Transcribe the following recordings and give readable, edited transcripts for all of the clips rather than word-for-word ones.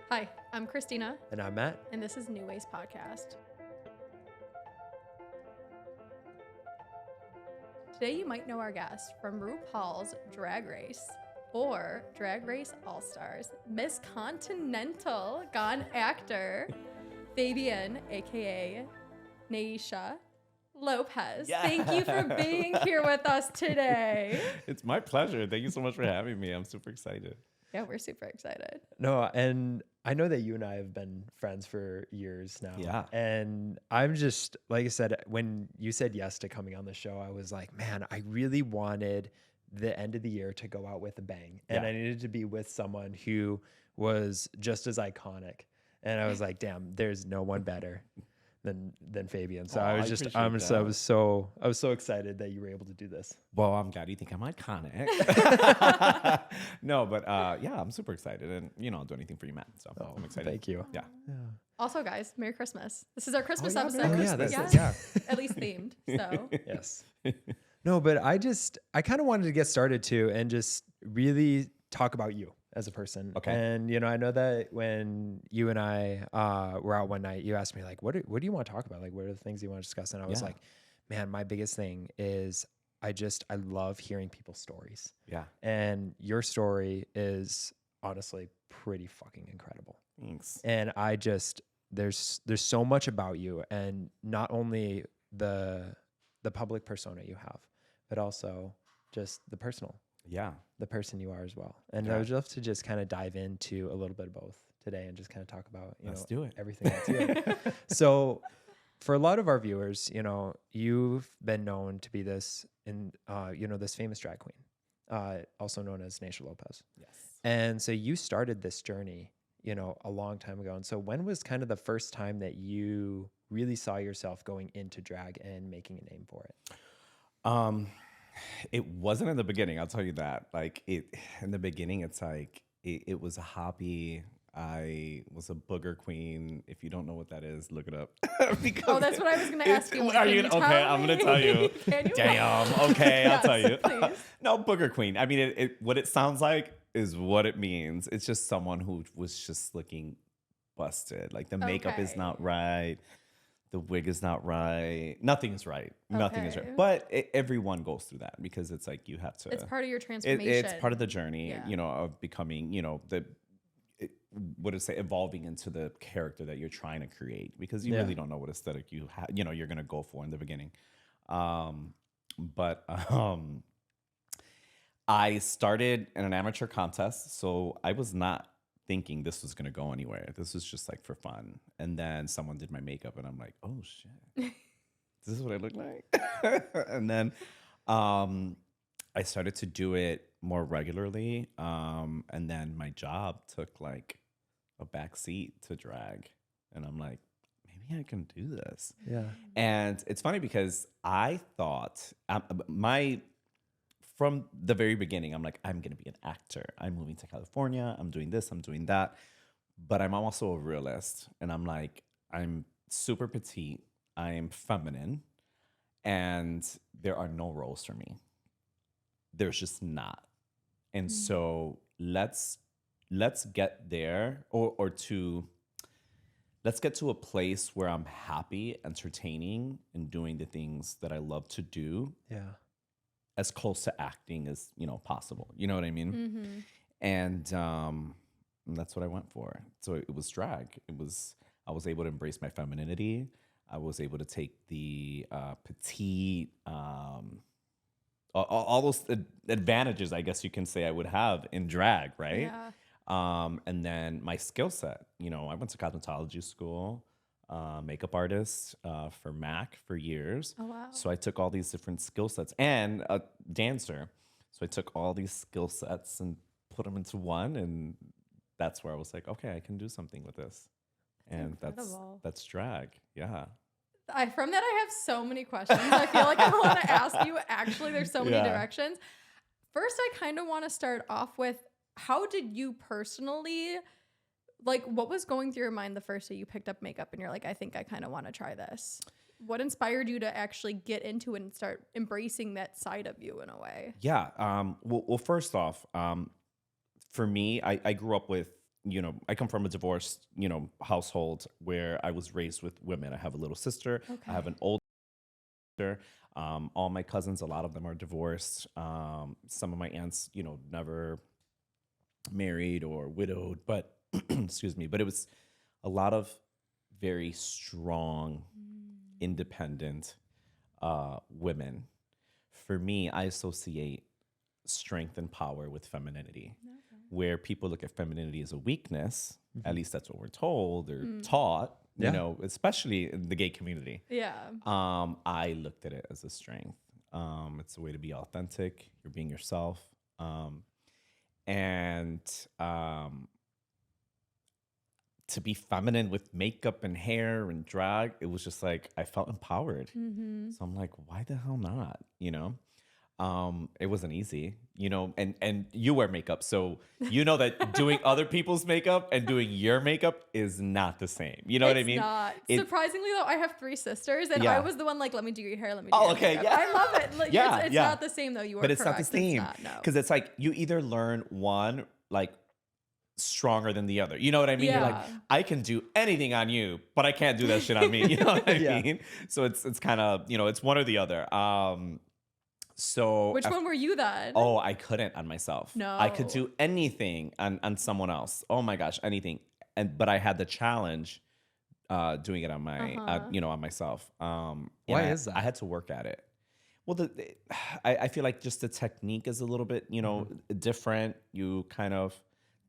Hi, I'm Christina, And I'm Matt. and this is New Ways Podcast. Today you might know our guest from RuPaul's Drag Race or Drag Race All-Stars, Miss Continental Gone actor, Fabian, aka Naysha Lopez. Yes. Thank you for being here with us today. It's my pleasure. Thank you so much for having me. I'm super excited. Yeah, we're super excited. No, and I know that you and I have been friends for years now. Yeah. And I'm just, like I said, when you said yes to coming on the show, I was like, man, I really wanted the end of the year to go out with a bang. And Yeah. I needed to be with someone who was just as iconic. And I was like, damn, there's no one better than Fabian. So I was just, I was so excited that you were able to do this. Well, I'm glad you think I'm iconic. No, but yeah, I'm super excited, and I'll do anything for you, Matt. So I'm excited. Thank you. Yeah. Also, guys, Merry Christmas. This is our Christmas yeah, episode. Merry Christmas. Christmas. Yeah. At least themed. So Yes. No, but I kind of wanted to get started too and just really talk about you as a person. Okay. And, I know that when you and I were out one night, you asked me like, what do you want to talk about? Like, what are the things you want to discuss? And I was Yeah. like, man, my biggest thing is I love hearing people's stories. Yeah. And your story is honestly pretty fucking incredible. Thanks. And there's so much about you, and not only the public persona you have, but also just the person you are as well. And I would love to just kind of dive into a little bit of both today and just kind of talk about, Let's do it. everything that's you. So for a lot of our viewers, you've been known to be this famous drag queen, also known as Naysha Lopez. Yes. And so you started this journey, a long time ago. And so when was kind of the first time that you really saw yourself going into drag and making a name for it? It wasn't in the beginning, I'll tell you that. Like in the beginning, it's like it was a hobby. I was a booger queen. If you don't know what that is, look it up. that's what I was going to ask you. Are you okay? I'm going to tell you. Can you? Damn. Okay, I'll tell you. Please. No, booger queen. I mean, what it sounds like is what it means. It's just someone who was just looking busted. Like the makeup is not right. The wig is not right. Nothing's right. Nothing is right. But everyone goes through that because it's like you have to. It's part of your transformation. It's part of the journey, Yeah. Of becoming, evolving into the character that you're trying to create, because you really don't know what aesthetic you're going to go for in the beginning. But I started in an amateur contest, so I was not thinking this was going to go anywhere. This was just like for fun. And then someone did my makeup and I'm like, oh shit, this is what I look like. And then I started to do it more regularly. And then my job took like a back seat to drag. And I'm like, maybe I can do this. Yeah. And it's funny because I thought from the very beginning, I'm like, I'm going to be an actor. I'm moving to California. I'm doing this. I'm doing that. But I'm also a realist. And I'm like, I'm super petite. I'm feminine. And there are no roles for me. There's just not. And so let's get there let's get to a place where I'm happy, entertaining, and doing the things that I love to do. Yeah. As close to acting as possible. You know what I mean? Mm-hmm. And that's what I went for. So it was drag. I was able to embrace my femininity. I was able to take the petite, all those advantages, I guess you can say, I would have in drag, right? Yeah. And then my skill set. I went to cosmetology school. Makeup artist for MAC for years. Oh, wow. So I took all these different skill sets, and a dancer. So I took all these skill sets and put them into one, and that's where I was like, okay, I can do something with this. And incredible. that's drag. Yeah. From that, I have so many questions. I feel like I want to ask you. Actually, there's so many directions. First, I kind of want to start off with, how did you personally, like, what was going through your mind the first day you picked up makeup and you're like, I think I kind of want to try this? What inspired you to actually get into it and start embracing that side of you in a way? Yeah. Well, first off, for me, I grew up with I come from a divorced, household where I was raised with women. I have a little sister. I have an older sister. All my cousins, a lot of them are divorced. Some of my aunts, never married or widowed, but excuse me, but it was a lot of very strong, independent women. For me, I associate strength and power with femininity, where people look at femininity as a weakness. At least that's what we're told or taught, especially in the gay community. Yeah. I looked at it as a strength. It's a way to be authentic. You're being yourself. And to be feminine with makeup and hair and drag, it was just like, I felt empowered. So I'm like, why the hell not? It wasn't easy, and you wear makeup. So that doing other people's makeup and doing your makeup is not the same. You know what I mean? Not. Surprisingly though, I have 3 sisters and I was the one like, let me do your hair, let me do Oh, your okay. makeup. Yeah. I love it. Like it's not the same though. You are But it's correct. not the same. No. Because it's like you either learn one like stronger than the other. You know what I mean? Yeah. You're like, I can do anything on you, but I can't do that shit on me. You know what I mean? So it's kind of, it's one or the other. So which one were you then? Oh, I couldn't on myself. No. I could do anything on someone else. Oh my gosh, anything. But I had the challenge doing it on my on myself. Why is that? I had to work at it. Well, I feel like just the technique is a little bit, different. You kind of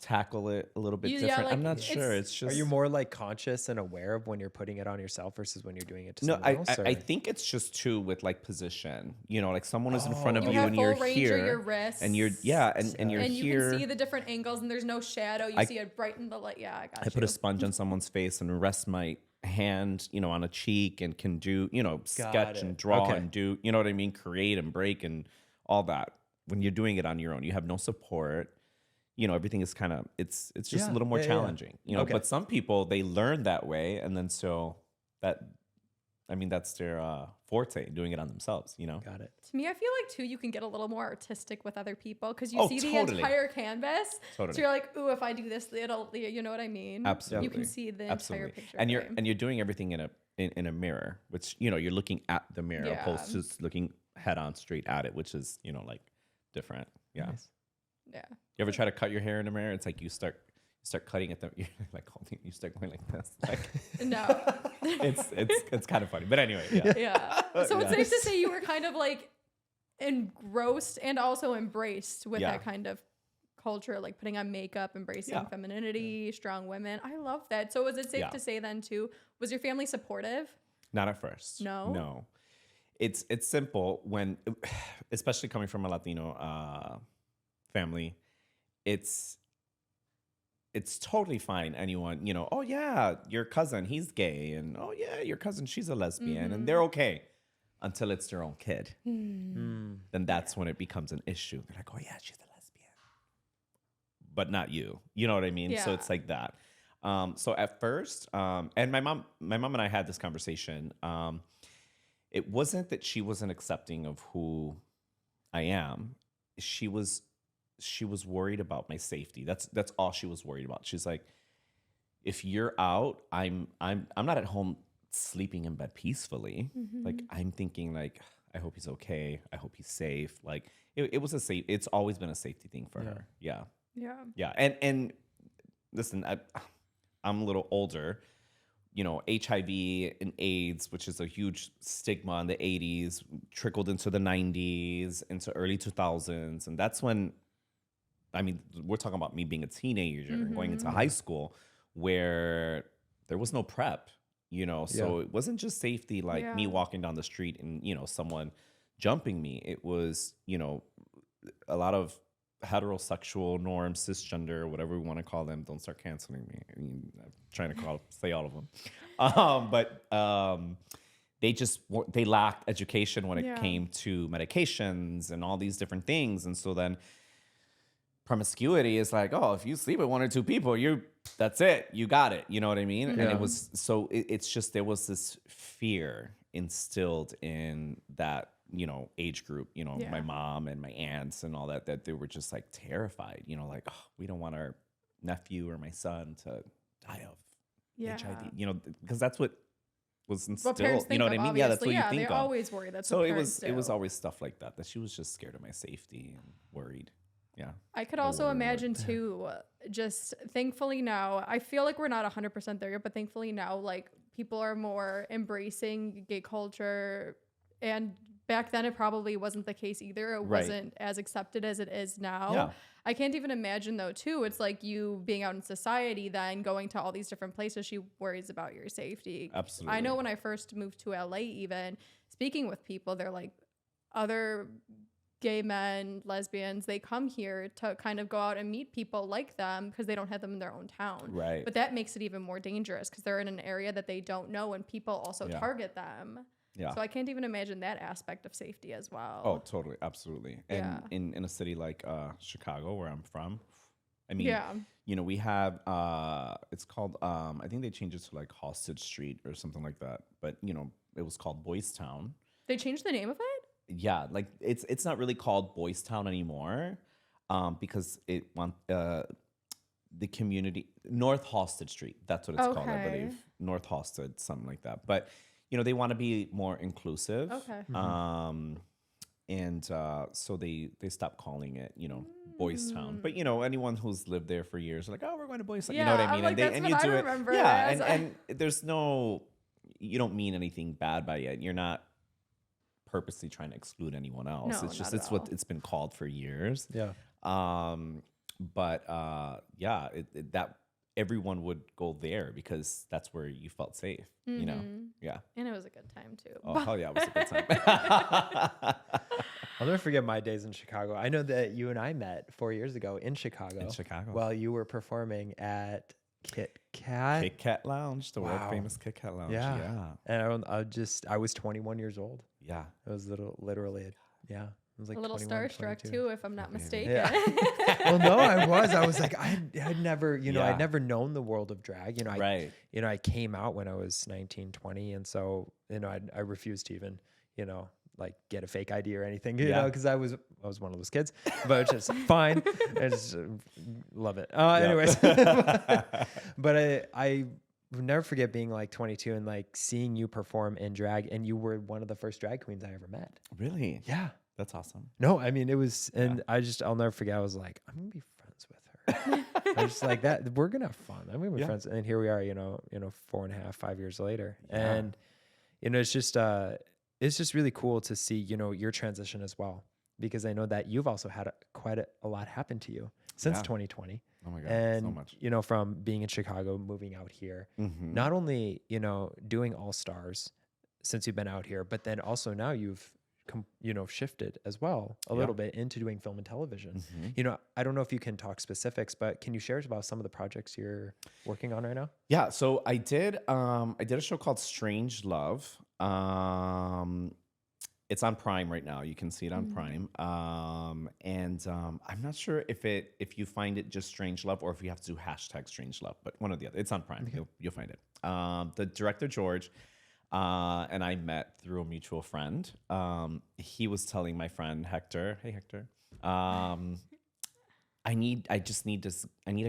tackle it a little bit different. like, I'm not sure. It's just. Are you more like conscious and aware of when you're putting it on yourself versus when you're doing it to No, someone else? I think it's just too with like position. Like someone is in front of you have and full you're range here, of your wrists. and you're and you're and here. you can see the different angles and there's no shadow. You see it bright in the light. Yeah, I got I put a sponge on someone's face and rest my hand, on a cheek and can do, sketch and draw and do, you know what I mean? Create and break and all that. When you're doing it on your own, you have no support. Everything is kind of, it's just a little more challenging, but some people, they learn that way. And then so that's their forte, doing it on themselves, Got it. To me, I feel like too, you can get a little more artistic with other people because you see the entire canvas. Totally. So you're like, ooh, if I do this, it'll, you know what I mean? Absolutely. You can see the entire picture. And you're doing everything in a mirror, which, you're looking at the mirror opposed to just looking head on straight at it, which is, like different. Yeah. Nice. Yeah. You ever try to cut your hair in a mirror? It's like you start cutting it. You're like holding. You start going like this. Like, no. it's kind of funny, but anyway. Yeah. So it's safe to say you were kind of like engrossed and also embraced with that kind of culture, like putting on makeup, embracing femininity, strong women. I love that. So was it safe to say then too? Was your family supportive? Not at first. No. It's simple when, especially coming from a Latino family, it's totally fine. Anyone, oh yeah, your cousin, he's gay, and oh yeah, your cousin, she's a lesbian, and they're okay until it's their own kid. Then that's when it becomes an issue. They're like, oh yeah, she's a lesbian, but not you. You know what I mean? Yeah. So it's like that. So at first, and my mom and I had this conversation. It wasn't that she wasn't accepting of who I am. She was worried about my safety. That's all she was worried about. She's like, if you're out, I'm not at home sleeping in bed peacefully. Like I'm thinking like, I hope he's okay. I hope he's safe. Like it was it's always been a safety thing for her. Yeah. Yeah. And listen, I'm a little older. HIV and AIDS, which is a huge stigma in the 80s, trickled into the 90s, into early 2000s. And that's when, we're talking about me being a teenager and going into high school where there was no PrEP, so it wasn't just safety, like me walking down the street and, someone jumping me. It was, a lot of heterosexual norms, cisgender, whatever we want to call them. Don't start canceling me. I'm trying to say all of them. But they lacked education when it came to medications and all these different things. And so then promiscuity is like, oh, if you sleep with 1 or 2 people, that's it. You got it. You know what I mean? And it was, so it's just, there was this fear instilled in that, age group, my mom and my aunts and all that they were just like terrified, like, oh, we don't want our nephew or my son to die of Yeah. HIV, you know, because that's what was What instilled. parents think You know of, what I mean? Yeah, that's obviously. what you Yeah, think they of. always worry. That's So what it parents was do. always stuff like that she was just scared of my safety and worried. Yeah. I could No also worry, imagine too, just thankfully now, I feel like we're not 100% there yet, but thankfully now, like, people are more embracing gay culture. And back then, it probably wasn't the case either. It Right. wasn't as accepted as it is now. Yeah. I can't even imagine, though, too. It's like you being out in society, then going to all these different places, she worries about your safety. Absolutely. I know when I first moved to LA, even speaking with people, they're like, other gay men, lesbians, they come here to kind of go out and meet people like them because they don't have them in their own town. Right. But that makes it even more dangerous because they're in an area that they don't know and people also Yeah. target them. Yeah. So I can't even imagine that aspect of safety as well. Oh, totally. Absolutely. And Yeah. in a city like Chicago, where I'm from, I mean, Yeah. you know, we have, it's called, I think they changed it to like Hostage Street or something like that. But, you know, it was called Boys Town. They changed the name of it? Yeah, like it's not really called Boys Town anymore, because the community North Hosted Street. That's what it's called, I Okay. believe. North Hosted, something like that. But you know, they want to be more inclusive. Okay. And so they stopped calling it, you know, Boys Town. But you know, anyone who's lived there for years, are like, oh, we're going to Boys Town. You know what Yeah, I I'm mean? like, and that's and what you I do it. remember Yeah, it as. and there's no, you don't mean anything bad by it. You're not purposely trying to exclude anyone else. No, It's just not at it's what all. it's been called for years. Yeah. But yeah, that everyone would go there because that's where you felt safe. You know, yeah. And it was a good time too. Oh hell yeah, it was a good time. I'll never forget my days in Chicago. I know that you and I met 4 years ago in Chicago. In Chicago. While you were performing at Kit Kat. Kit Kat Lounge, the world Wow. famous Kit Kat Lounge. Yeah. Yeah. And I was 21 years old. Yeah. It was literally, yeah. It was like a little 21, starstruck 22. too, if I'm not mistaken. Yeah. Well, no, I was like, I had never, Yeah. I'd never known the world of drag. Right. I came out when I was 19, 20. And so, I refused to even, like get a fake ID or anything, you Yeah. know, because I was one of those kids, but it's just fine. I just love it. Yeah. Anyways, but I will never forget being like 22 and like seeing you perform in drag, and you were one of the first drag queens I ever met. Really? Yeah. That's awesome. No, I mean, it was, and I'll never forget. I was like, I'm gonna be friends with her. I was just like that. We're gonna have fun. I'm gonna be friends. And here we are, 4.5, 5 years later. Yeah. And, it's just really cool to see, your transition as well, because I know that you've also had quite a lot happen to you since Yeah. 2020. Oh my God. And, so much. from being in Chicago, moving out here, Mhm. not only, doing All Stars since you've been out here, but then also now you've, shifted as well a little bit into doing film and television. Mhm. I don't know if you can talk specifics, but can you share about some of the projects you're working on right now? Yeah, so I did a show called Strange Love. It's on Prime right now. You can see it on Prime. And I'm not sure if you find it just Strange Love or if you have to do #Strange Love, but one or the other. It's on Prime. Okay. You'll find it. The director George and I met through a mutual friend. He was telling my friend Hector, hey Hector, I need a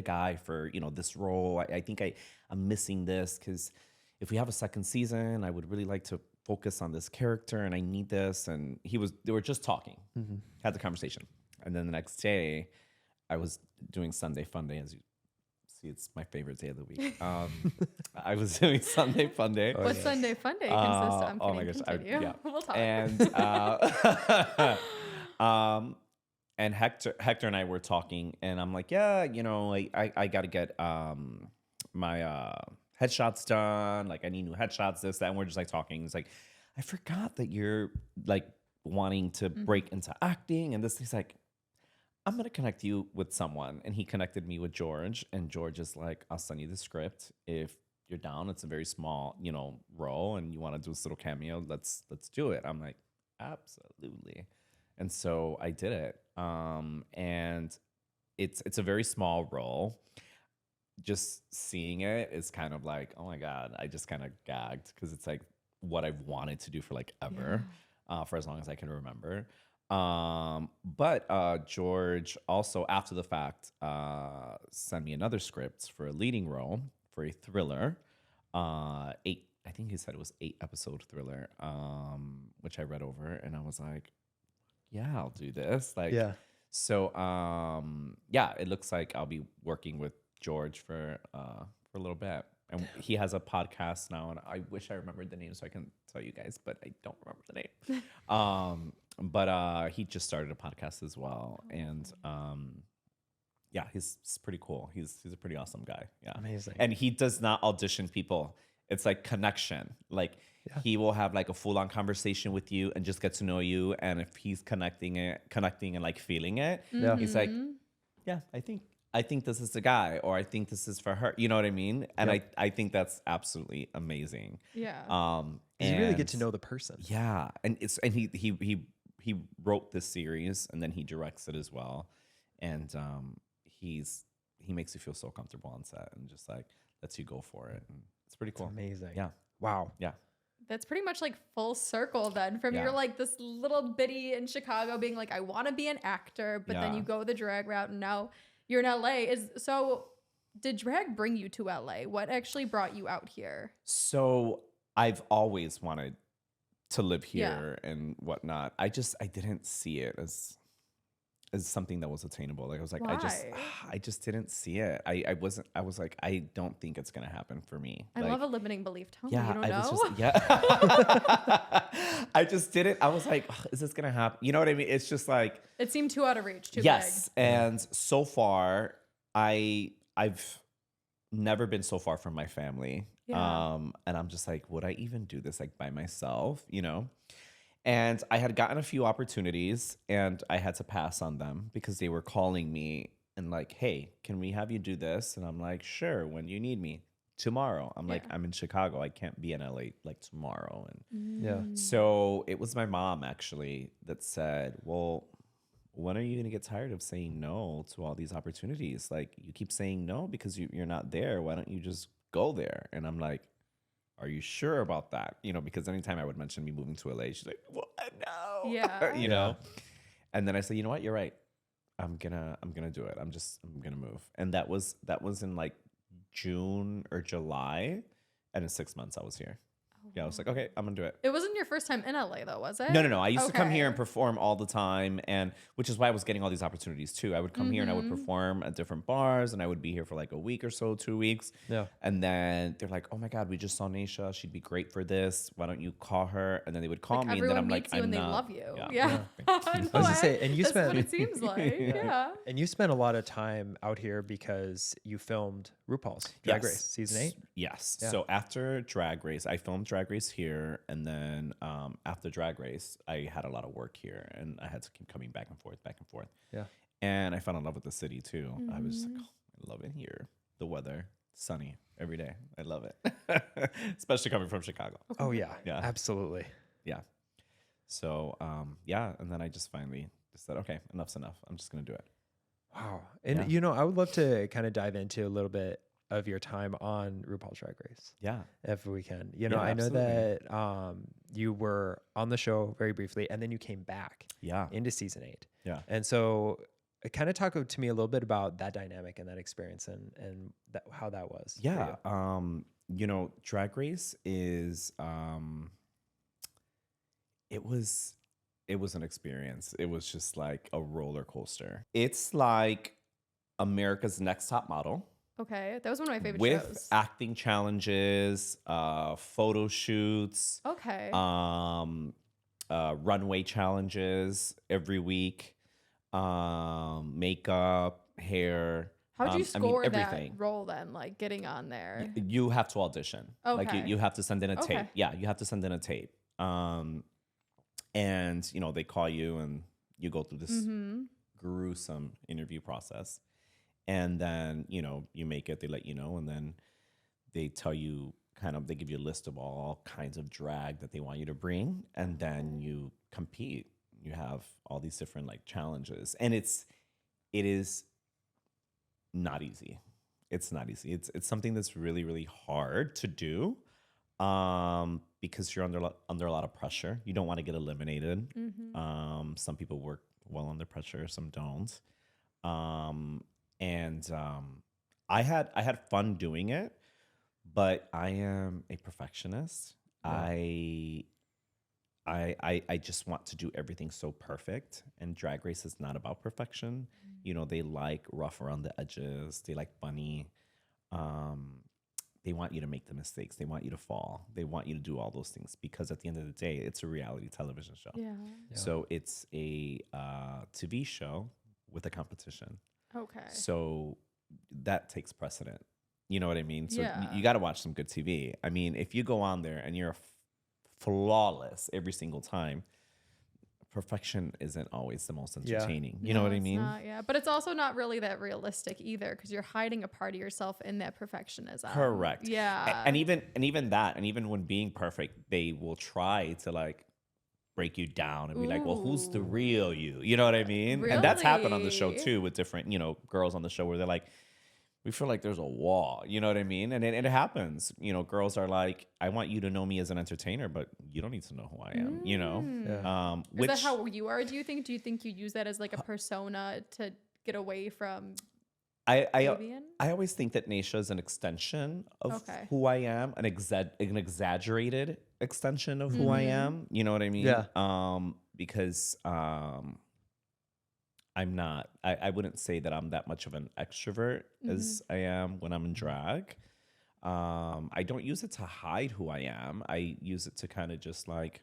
guy for, this role. I think I'm missing this because if we have a second season, I would really like to focus on this character and I need this. And they were just talking, had the conversation. And then the next day I was doing Sunday Fun Day. As you see, it's my favorite day of the week. I was doing Sunday Fun Day. What Sunday Fun Day consists of? I'm oh my kidding. gosh, Continue. yeah. We'll talk. And Hector and I were talking, and I'm like, yeah, I got to get my headshots done. Like, I need new headshots, this, that. And we're just like talking. It's like, I forgot that you're like wanting to break into acting and this. He's like, I'm going to connect you with someone. And he connected me with George. And George is like, I'll send you the script. If you're down, it's a very small, role and you want to do this little cameo, let's do it. I'm like, absolutely. And so I did it. And it's a very small role. Just seeing it is kind of like, oh my God, I just kind of gagged because it's like what I've wanted to do for like ever, for as long as I can remember. But George also, after the fact, sent me another script for a leading role for a thriller. I think he said it was 8-episode thriller, which I read over, and I was like, yeah, I'll do this. Like, Yeah. so, yeah, it looks like I'll be working with George for a little bit. And he has a podcast now, and I wish I remembered the name so I can tell you guys, but I don't remember the name. But he just started a podcast as well, and yeah, he's pretty cool. He's a pretty awesome guy. Yeah, Amazing. And he does not audition people. It's like connection. Like he will have like a full-on conversation with you and just get to know you. And if he's connecting and like feeling it, he's like, yeah, I think this is the guy, or I think this is for her. You know what I mean? And I think that's absolutely amazing. Yeah. You really get to know the person. Yeah, and he wrote this series and then he directs it as well, and he makes you feel so comfortable on set and just like lets you go for it. And it's pretty cool. It's amazing. Yeah. Wow. Yeah. That's pretty much like full circle then from you're like this little bitty in Chicago being like, I want to be an actor, but then you go the drag route and now you're in LA. So did drag bring you to LA? What actually brought you out here? So I've always wanted to live here and whatnot. I didn't see it as something that was attainable. Like I was like, Why? I just didn't see it. I was like, I don't think it's gonna happen for me. I like, love a limiting belief. Tell me yeah, you don't I know. was just, yeah. I just didn't. I was like, is this gonna happen? You know what I mean? It's just like It seemed too out of reach, too yes. And so far, I've never been so far from my family. Yeah. And I'm just like, would I even do this like by myself? You know? And I had gotten a few opportunities and I had to pass on them because they were calling me and like, hey, can we have you do this? And I'm like, sure, when do you need me? Tomorrow. I'm like, I'm in Chicago. I can't be in LA like tomorrow. And so it was my mom actually that said, well, when are you going to get tired of saying no to all these opportunities? Like you keep saying no because you're not there. Why don't you just go there? And I'm like, are you sure about that? You know, because anytime I would mention me moving to LA, she's like, what? No. Yeah. You know? And then I said, you know what? You're right. I'm gonna do it. I'm gonna move. And that was in like June or July. And in 6 months I was here. Yeah, I was like, okay, I'm gonna do it. It wasn't your first time in LA though, was it? No. I used to come here and perform all the time, and which is why I was getting all these opportunities too. I would come here and I would perform at different bars, and I would be here for like a week or so, 2 weeks. Yeah. And then they're like, "Oh my God, we just saw Naysha. She'd be great for this. Why don't you call her?" And then they would call me, and then I'm like, "I'm not." They love you. Yeah. I was gonna say, and you That's spent. what it seems like. Yeah. And you spent a lot of time out here because you filmed RuPaul's Drag Race season 8. Yes. Yeah. So after Drag Race, I filmed Drag Race here. And then after Drag Race, I had a lot of work here and I had to keep coming back and forth. Yeah. And I fell in love with the city too. I was just like, oh, I love it here. The weather, sunny every day. I love it. Especially coming from Chicago. Oh, yeah. Yeah. Absolutely. Yeah. So, yeah. And then I just finally said, okay, enough's enough. I'm just going to do it. Wow. And, you know, I would love to kind of dive into a little bit of your time on RuPaul's Drag Race. Yeah. If we can. You know, I know that you were on the show very briefly and then you came back into season 8. Yeah. And so kind of talk to me a little bit about that dynamic and that experience and how that was. Yeah. You know, Drag Race is it was an experience. It was just like a roller coaster. It's like America's Next Top Model. Okay, that was one of my favorite shows. With acting challenges, photo shoots. Okay. Runway challenges every week. Makeup, hair. How'd you score everything. That role then? Like getting on there? You have to audition. Okay. Like you have to send in a tape. Yeah, you have to send in a tape. And you know they call you and you go through this gruesome interview process. And then, you know, you make it, they let you know, and then they tell you they give you a list of all kinds of drag that they want you to bring, and then you compete. You have all these different like challenges, and it is not easy. It's not easy. It's something that's really, really hard to do. because you're under a lot of pressure. You don't want to get eliminated. Mm-hmm. Some people work well under pressure, some don't. I had fun doing it, but I am a perfectionist. Yeah. I just want to do everything so perfect, and Drag Race is not about perfection. You know, they like rough around the edges. They like funny. They want you to make the mistakes. They want you to fall. They want you to do all those things because at the end of the day, it's a reality television show. Yeah. So it's a TV show with a competition. Okay. So that takes precedent. You know what I mean? So Yeah. you got to watch some good TV. I mean, if you go on there and you're flawless every single time, perfection isn't always the most entertaining. You know what I mean? Not, yeah, but it's also not really that realistic either because you're hiding a part of yourself in that perfectionism. Correct. Yeah. And even when being perfect, they will try to like break you down and be like, well, who's the real you? You know what I mean? Really? And that's happened on the show too with different, girls on the show where they're like, we feel like there's a wall, you know what I mean? And it happens. Girls are like, I want you to know me as an entertainer, but you don't need to know who I am, Yeah. Is that how you are, do you think? Do you think you use that as like a persona to get away from Fabian? I always think that Naysha is an extension of Okay. who I am, an exaggerated extension of who I am. You know what I mean? Yeah. Because I'm not. I wouldn't say that I'm that much of an extrovert as I am when I'm in drag. I don't use it to hide who I am. I use it to kind of just like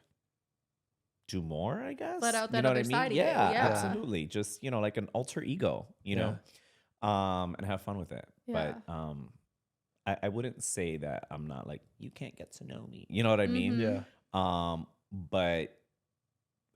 do more, I guess. Let out that you know other what I mean? side of you, Yeah, yeah. absolutely. Just, like an alter ego, and have fun with it. Yeah. But I wouldn't say that I'm not like, you can't get to know me. You know what I mean? Yeah. But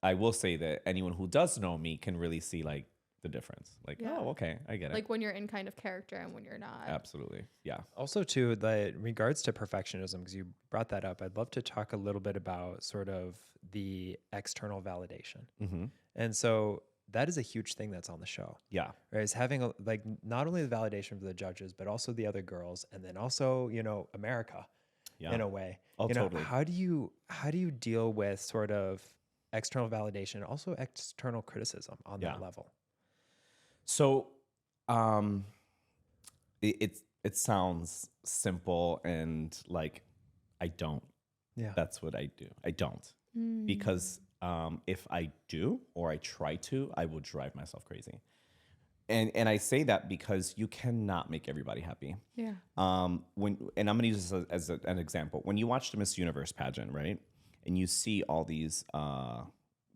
I will say that anyone who does know me can really see like the difference. Like, Yeah. oh, okay, I get it. Like when you're in kind of character and when you're not. Absolutely. Yeah. Also, too, in regards to perfectionism, because you brought that up, I'd love to talk a little bit about sort of the external validation. Mm-hmm. And so that is a huge thing that's on the show. Yeah. Right? Is having like not only the validation for the judges, but also the other girls, and then also, America in a way. Oh, totally. How do you deal with sort of external validation and also external criticism on that level? So, it sounds simple and like I don't. Yeah. That's what I do. I don't because if I do or I try to, I will drive myself crazy. And I say that because you cannot make everybody happy. Yeah. And I'm going to use this as an example. When you watch the Miss Universe pageant, right, and you see all these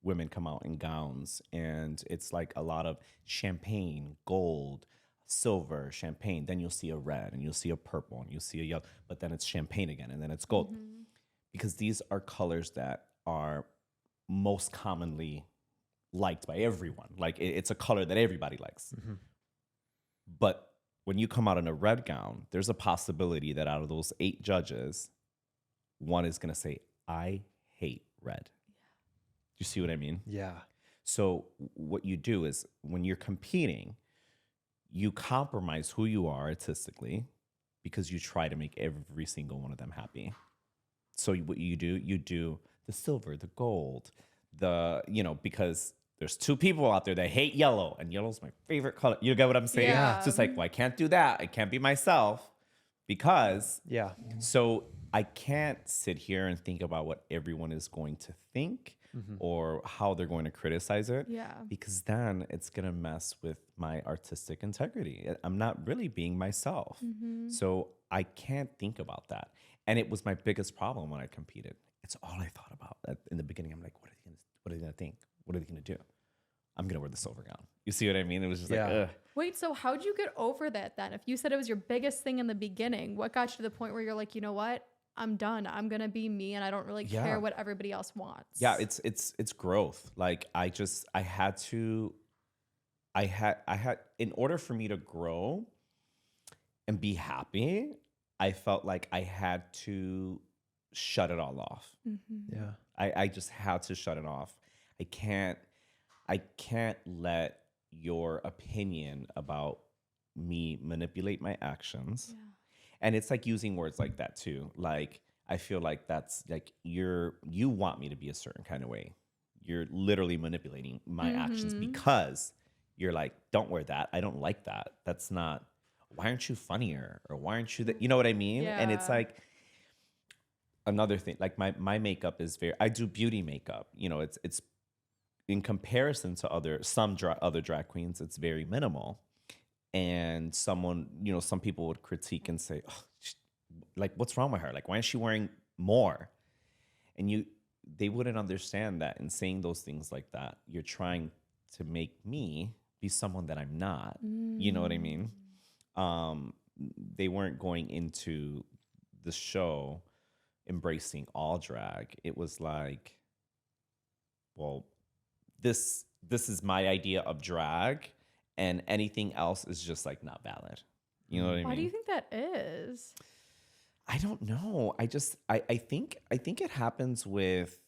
women come out in gowns, and it's like a lot of champagne, gold, silver, champagne. Then you'll see a red, and you'll see a purple, and you'll see a yellow. But then it's champagne again, and then it's gold, because these are colors that are most commonly liked by everyone. Like it's a color that everybody likes. But when you come out in a red gown, there's a possibility that out of those 8 judges, one is going to say, I hate red. You see what I mean? Yeah. So what you do is when you're competing, you compromise who you are artistically because you try to make every single one of them happy. So what you do the silver, the gold, because there's 2 people out there that hate yellow, and yellow's my favorite color. You get what I'm saying? Yeah. So it's like, well, I can't do that. I can't be myself because so I can't sit here and think about what everyone is going to think or how they're going to criticize it. Yeah. Because then it's going to mess with my artistic integrity. I'm not really being myself. So I can't think about that. And it was my biggest problem when I competed. It's all I thought about. In the beginning, I'm like, what are they going to think? What are they going to do? I'm going to wear the silver gown. You see what I mean? It was just like, ugh. Wait, so how'd you get over that then? If you said it was your biggest thing in the beginning, what got you to the point where you're like, you know what? I'm done. I'm going to be me, and I don't really care what everybody else wants. Yeah, it's growth. Like I had in order for me to grow and be happy, I felt like I had to shut it all off. Yeah. I just had to shut it off. I can't let your opinion about me manipulate my actions. Yeah. And it's like using words like that too. Like, I feel like that's like you want me to be a certain kind of way. You're literally manipulating my actions because you're like, don't wear that. I don't like that. That's not, why aren't you funnier? Or why aren't you that? You know what I mean? Yeah. And it's like another thing, like my makeup is I do beauty makeup. You know, it's in comparison to other drag queens, it's very minimal. And some people would critique and say, oh, like, what's wrong with her? Like, why is she wearing more? And they wouldn't understand that in saying those things like that, you're trying to make me be someone that I'm not. You know what I mean? They weren't going into the show embracing all drag. It was like, well, this is my idea of drag, and anything else is just like not valid. You know what I mean? Why do you think that is? I don't know. I think it happens with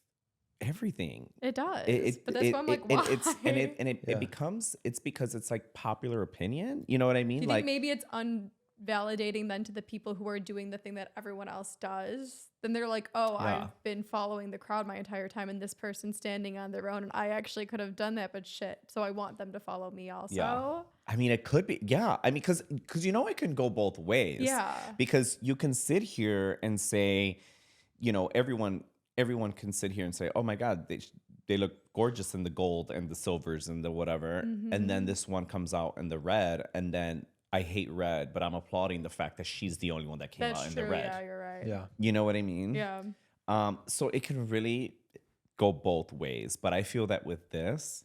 everything. It does. But that's why I'm like, why? It becomes, it's because it's like popular opinion. You know what I mean? Do you like, think maybe it's unvalidating then to the people who are doing the thing that everyone else does? Then they're like, oh, Yeah. I've been following the crowd my entire time, and this person's standing on their own, and I actually could have done that, but shit. So I want them to follow me also. Yeah. I mean, it could be. Yeah. I mean, because it can go both ways. Yeah. Because you can sit here and say, everyone can sit here and say, oh my God, they look gorgeous in the gold and the silvers and the whatever. And then this one comes out in the red, and then I hate red, but I'm applauding the fact that she's the only one that came out in the red. Yeah, you're right. Yeah. You know what I mean? Yeah. So it can really go both ways. But I feel that with this,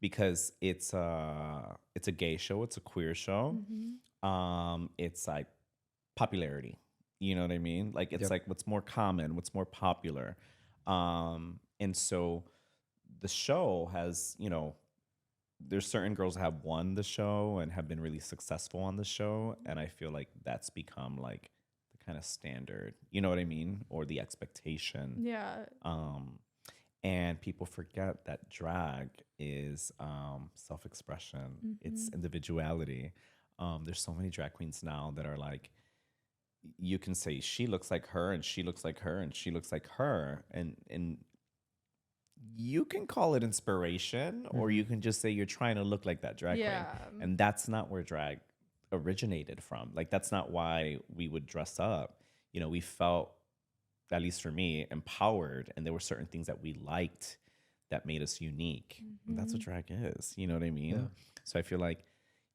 because it's a gay show, it's a queer show, it's like popularity. You know what I mean? Like, it's like what's more common, what's more popular. And so the show has, there's certain girls that have won the show and have been really successful on the show. And I feel like that's become like the kind of standard, you know what I mean? Or the expectation. Yeah. And people forget that drag is self-expression. It's individuality. There's so many drag queens now that are like, you can say she looks like her and she looks like her and she looks like her. And you can call it inspiration, or you can just say you're trying to look like that drag queen. And that's not where drag originated from. Like, that's not why we would dress up. We felt, at least for me, empowered, and there were certain things that we liked that made us unique. And that's what drag is. You know what I mean? Yeah. So I feel like,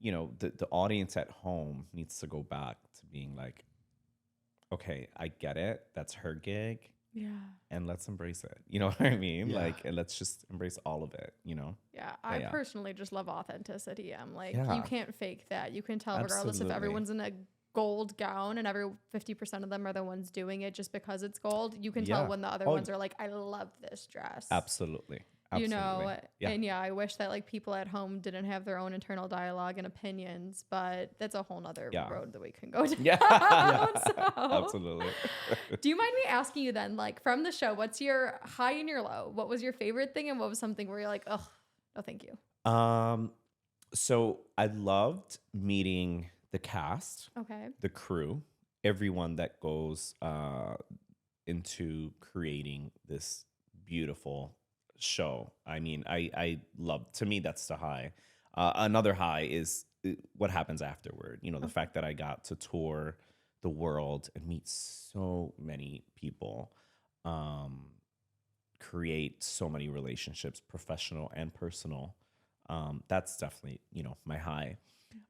the audience at home needs to go back to being like, okay, I get it. That's her gig. Yeah. And let's embrace it. You know what I mean? Yeah. Like, and let's just embrace all of it, Yeah. I personally just love authenticity. I'm like, Yeah. you can't fake that. You can tell regardless if Absolutely. everyone's in a gold gown and 50% of them are the ones doing it just because it's gold. You can tell when the other ones are like, I love this dress. Absolutely. Yeah. Yeah. I wish that like people at home didn't have their own internal dialogue and opinions, but that's a whole nother road that we can go down. Yeah. So, Absolutely. do you mind me asking you then, like, from the show, what's your high and your low? What was your favorite thing, and what was something where you're like, oh, no, thank you? So I loved meeting the cast, the crew, everyone that goes into creating this beautiful show. I mean, I love, to me, that's the high. Another high is what happens afterward. The fact that I got to tour the world and meet so many people, create so many relationships, professional and personal. That's definitely, my high.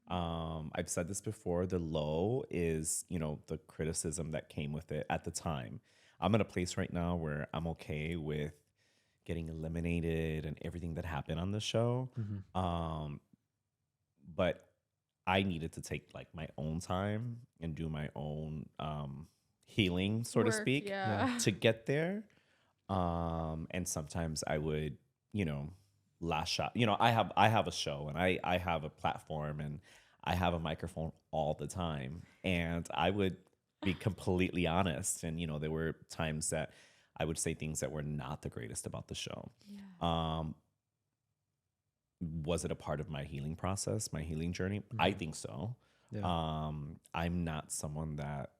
I've said this before. The low is, the criticism that came with it at the time. I'm in a place right now where I'm okay with getting eliminated and everything that happened on the show. But I needed to take like my own time and do my own healing, so to speak, to get there. And sometimes I would, lash out. I have a show, and I have a platform, and I have a microphone all the time, and I would be completely honest. And there were times that I would say things that were not the greatest about the show. Was it a part of my healing process, my healing journey? I think so. I'm not someone that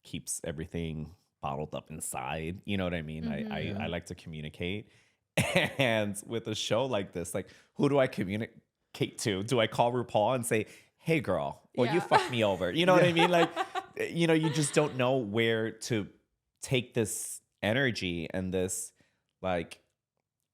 keeps everything bottled up inside. You know what I mean? I like to communicate. And with a show like this, like, who do I communicate to? Do I call RuPaul and say, hey girl, or you fucked me over? You know what I mean? Like, you know, you just don't know where to take this energy and this like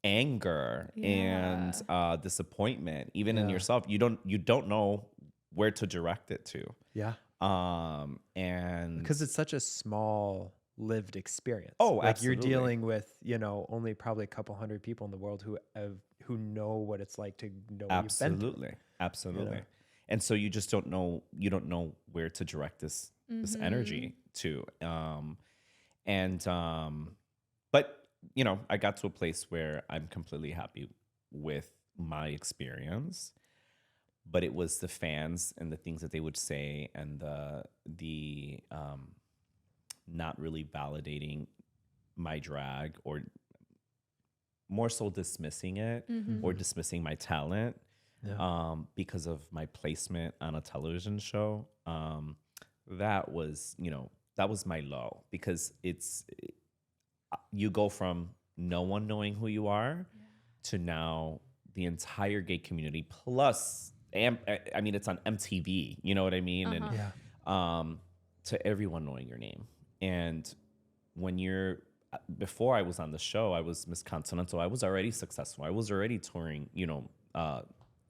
anger and disappointment, even in yourself. You don't know where to direct it to. Yeah. And because it's such a small lived experience. Oh, like absolutely. you're dealing with, you know, only probably a couple hundred people in the world who know what it's like to know what you've been through. Absolutely. You know? And so you just don't know where to direct this energy to. But you know, I got to a place where I'm completely happy with my experience. But it was the fans and the things that they would say, and the not really validating my drag, or more so dismissing it or dismissing my talent because of my placement on a television show. That was my low, because you go from no one knowing who you are to now the entire gay community, plus I mean, it's on MTV, you know what I mean? And to everyone knowing your name. And when before I was on the show, I was Miss Continental. I was already successful. I was already touring, you know,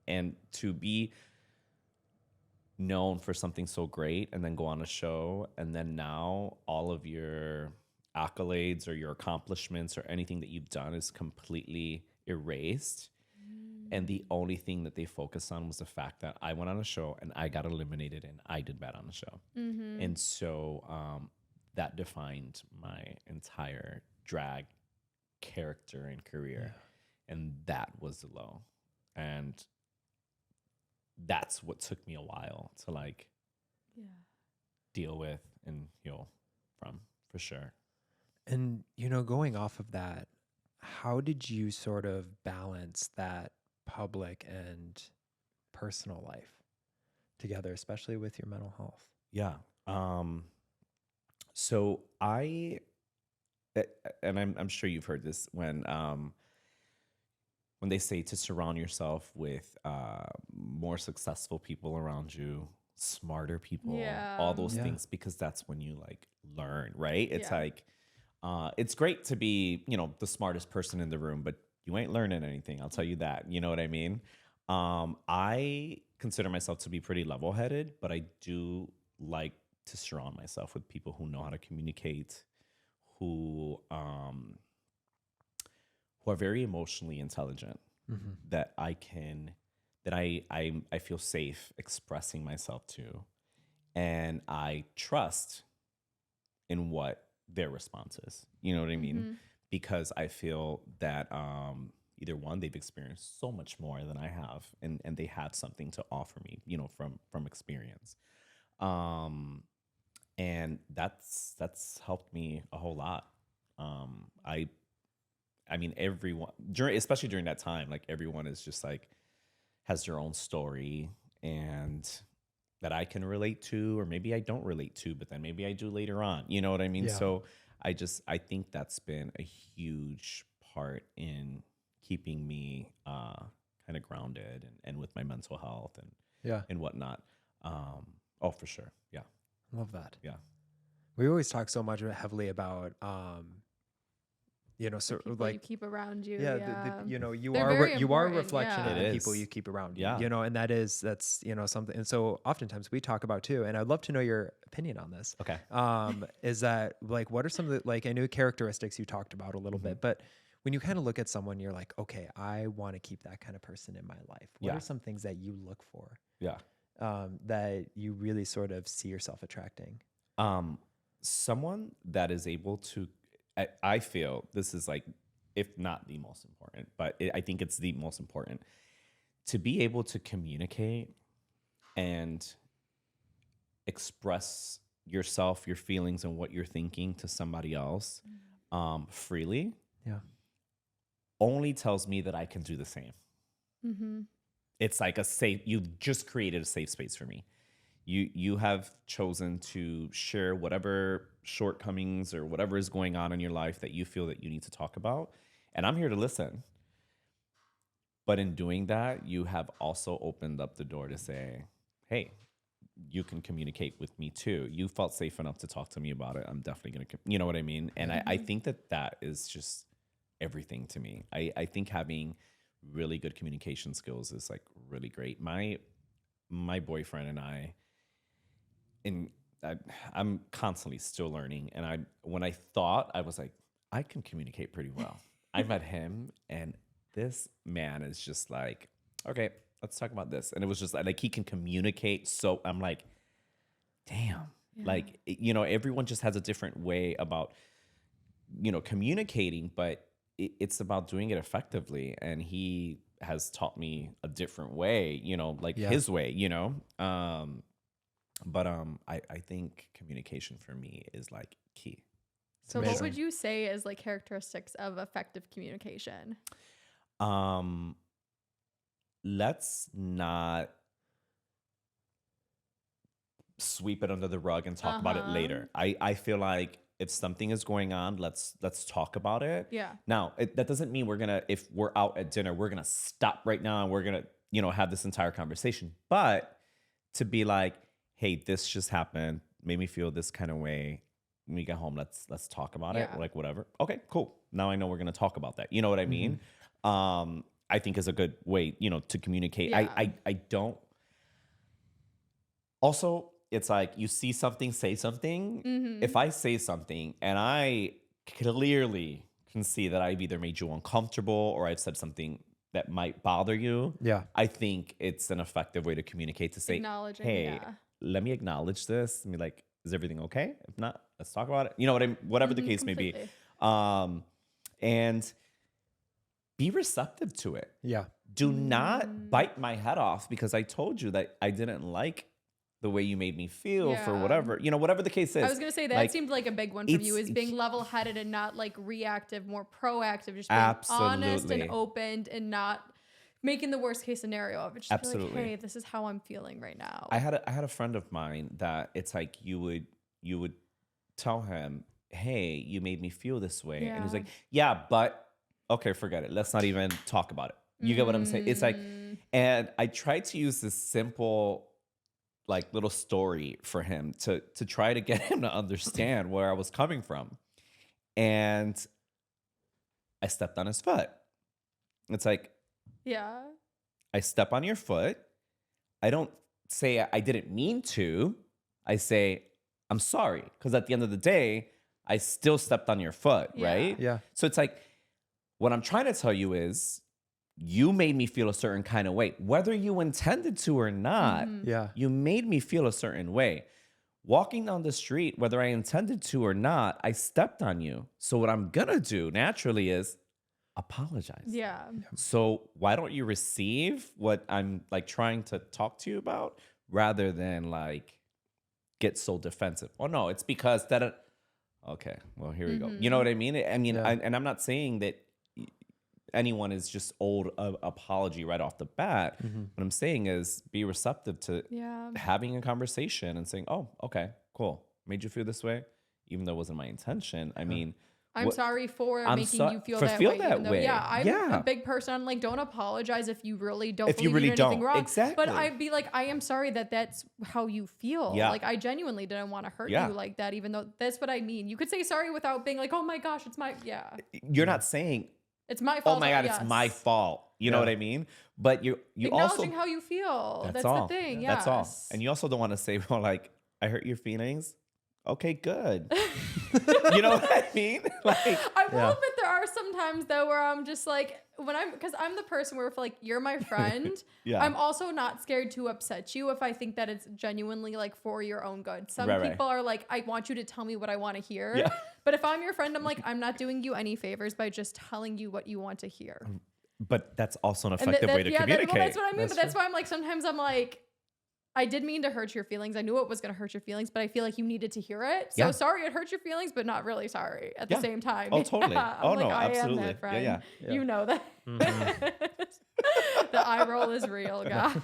and to be known for something so great and then go on a show, and then now all of your accolades or your accomplishments or anything that you've done is completely erased. And the only thing that they focused on was the fact that I went on a show and I got eliminated and I did bad on the show. And so that defined my entire drag character and career. And that was the low. And that's what took me a while to like deal with and heal from, for sure. And, you know, going off of that, how did you sort of balance that public and personal life together, especially with your mental health? Yeah. So I'm sure you've heard this when they say to surround yourself with more successful people around you, smarter people, all those things, because that's when you like learn, right? It's like, it's great to be, you know, the smartest person in the room, but you ain't learning anything. I'll tell you that. You know what I mean? I consider myself to be pretty level-headed, but I do like to surround myself with people who know how to communicate, who are very emotionally intelligent, that I feel safe expressing myself to, and I trust in what their response is. You know what I mean? Because I feel that either one, they've experienced so much more than I have, and they have something to offer me, you know, from experience. And that's helped me a whole lot. I mean, everyone especially during that time, like everyone is just like has their own story, and that I can relate to, or maybe I don't relate to, but then maybe I do later on. You know what I mean? So I think that's been a huge part in keeping me kind of grounded and with my mental health and whatnot. Oh, for sure. Yeah. Love that. Yeah. We always talk so much heavily about, you know, so like you keep around you. You know, you They're are very you are a important, reflection of It the is. people you keep around you. Yeah. You know, and that's, you know, something. And so oftentimes we talk about too, and I'd love to know your opinion on this. Okay. Is that like, what are some of the, like, I know characteristics you talked about a little bit, but when you kind of look at someone, you're like, okay, I want to keep that kind of person in my life. What are some things that you look for? Yeah. That you really sort of see yourself attracting? Someone that is able to, I feel this is like, if not the most important, but I think it's the most important, to be able to communicate and express yourself, your feelings, and what you're thinking to somebody else freely. Yeah. Only tells me that I can do the same. It's like you've just created a safe space for me. You have chosen to share whatever shortcomings or whatever is going on in your life that you feel that you need to talk about. And I'm here to listen. But in doing that, you have also opened up the door to say, hey, you can communicate with me too. You felt safe enough to talk to me about it. I'm definitely going to, you know what I mean? And I think that is just everything to me. I think having really good communication skills is like really great. My boyfriend and I'm constantly still learning. And when I thought, I was like, I can communicate pretty well. I met him, and this man is just like, okay, let's talk about this. And it was just like he can communicate. So I'm like, damn, like, you know, everyone just has a different way about, you know, communicating, but it's about doing it effectively. And he has taught me a different way, you know, like his way, you know? But I think communication for me is like key. So what would you say is like characteristics of effective communication? Let's not sweep it under the rug and talk about it later. I feel like if something is going on, let's talk about it. Yeah. Now, that doesn't mean if we're out at dinner, we're going to stop right now and we're going to, you know, have this entire conversation. But to be like, hey, this just happened, made me feel this kind of way. When we get home, let's talk about it. Like, whatever. Okay, cool. Now I know we're going to talk about that. You know what I mean? I think is a good way, you know, to communicate. Yeah. I don't. Also, it's like you see something, say something. If I say something and I clearly can see that I've either made you uncomfortable or I've said something that might bother you, I think it's an effective way to communicate, to say, hey, let me acknowledge this and be like, is everything okay? If not, let's talk about it. You know what whatever the case may be. And be receptive to it. Yeah. Do not bite my head off because I told you that I didn't like the way you made me feel for whatever, you know, whatever the case is. I was going to say that seemed like a big one from you, is being level-headed and not like reactive, more proactive, just being honest and open and not making the worst case scenario of it. Just be like, hey, this is how I'm feeling right now. I had a friend of mine that it's like you would tell him, hey, you made me feel this way. And he's like, yeah, but okay, forget it. Let's not even talk about it. You get what I'm saying? It's like, and I tried to use this simple, like, little story for him to try to get him to understand where I was coming from. And I stepped on his foot. It's like, I step on your foot. I don't say I didn't mean to. I say, I'm sorry. Because at the end of the day, I still stepped on your foot, right? Yeah. So it's like, what I'm trying to tell you is you made me feel a certain kind of way, whether you intended to or not. You made me feel a certain way. Walking down the street, whether I intended to or not, I stepped on you. So what I'm going to do naturally is apologize. So why don't you receive what I'm like trying to talk to you about rather than like get so defensive? Oh no, it's because that. Okay, well, here we go. You know what I mean? I mean, and I'm not saying that anyone is just owed an apology right off the bat. What I'm saying is be receptive to having a conversation and saying, oh, okay, cool. Made you feel this way, even though it wasn't my intention. I mean, I'm sorry for making you feel that way. I'm a big person. I'm like, don't apologize if you really don't believe you did anything wrong. Exactly. But I'd be like, I am sorry that that's how you feel. Like, I genuinely didn't want to hurt you like that, even though that's what I mean. You could say sorry without being like, oh my gosh, it's my, You're not saying, it's my fault. Oh my God, it's my fault. You know what I mean? But you acknowledging also, how you feel. That's all. the thing. That's all. And you also don't want to say, well, like, I hurt your feelings. Okay, good. You know what I mean? Like, I will admit there are some times though where I'm just like, because I'm the person where if like you're my friend, I'm also not scared to upset you if I think that it's genuinely like for your own good. Some people are like, I want you to tell me what I want to hear. But if I'm your friend, I'm like, I'm not doing you any favors by just telling you what you want to hear. But that's also an effective way to communicate. That's what I mean. That's why I'm like, sometimes I'm like, I did mean to hurt your feelings. I knew it was going to hurt your feelings, but I feel like you needed to hear it. So sorry it hurt your feelings, but not really sorry at the same time. Oh, totally. Oh, no, absolutely. I am that friend. Yeah. You know that. The eye roll is real, guys.